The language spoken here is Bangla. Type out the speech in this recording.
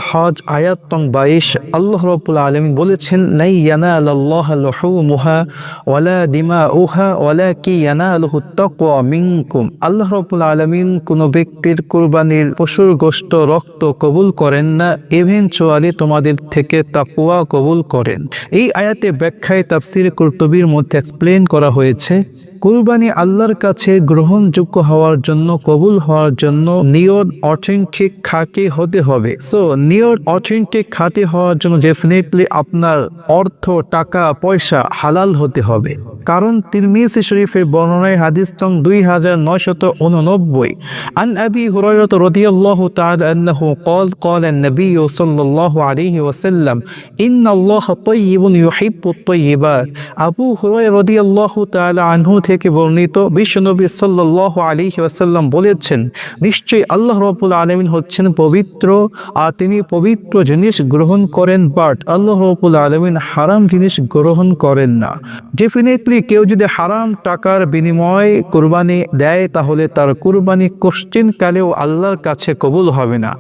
হজ আয়াত নং 22 আল্লাহ রাব্বুল আলামিন বলেছেন, লাই ইয়ানালাল্লাহু লুহুমুহা ওয়ালা দিমাউহা ওয়ালাকি ইয়ানালুহুত তাকওয়া মিনকুম। আল্লাহ রাব্বুল আলামিন কোনো ব্যক্তির কুরবানির পশুর গোশত রক্ত কবুল করেন না, ইভেনচুয়ালি তোমাদের থেকে তাকওয়া কবুল করেন। এই আয়াতে ব্যাখ্যায় তাফসিরে কুরতুবির মধ্যে এক্সপ্লেন করা হয়েছে, কুরবানি আল্লাহর কাছে গ্রহণযোগ্য হওয়ার জন্য, কবুল হওয়ার জন্য নিয়ত অথেন্টিক খাঁটি হতে হবে। সো নিয়ত অথেন্টিক খাঁটি হওয়ার জন্য ডেফিনেটলি আপনার অর্থ, টাকা পয়সা হালাল হতে হবে। কারণ তিরমিজি শরীফের বর্ণনায় হাদিস নং 2989 আন আবি হুরায়রা রাদিয়াল্লাহু তাআলা আনহু قال قال النبي صلى الله عليه وسلم ان الله طيب يحب الطيبات। আবু হুরায়রা রাদিয়াল্লাহু তাআলা আনহু থেকে বর্ণিত, বিশ্বনবী সাল্লাল্লাহু আলাইহি ওয়াসাল্লাম বলেছেন, নিশ্চয়ই আল্লাহ রাব্বুল আলামিন হচ্ছেন পবিত্র, আর তিনি পবিত্র জিনিস গ্রহণ করেন, বাট আল্লাহ রাব্বুল আলামিন হারাম জিনিস গ্রহণ করেন না। ডেফিনেটলি কেউ যদি হারাম টাকার বিনিময়ে কুরবানি দেয়, তাহলে তার কুরবানি কোশ্চেন কালেও আল্লাহর কাছে কবুল হবে না।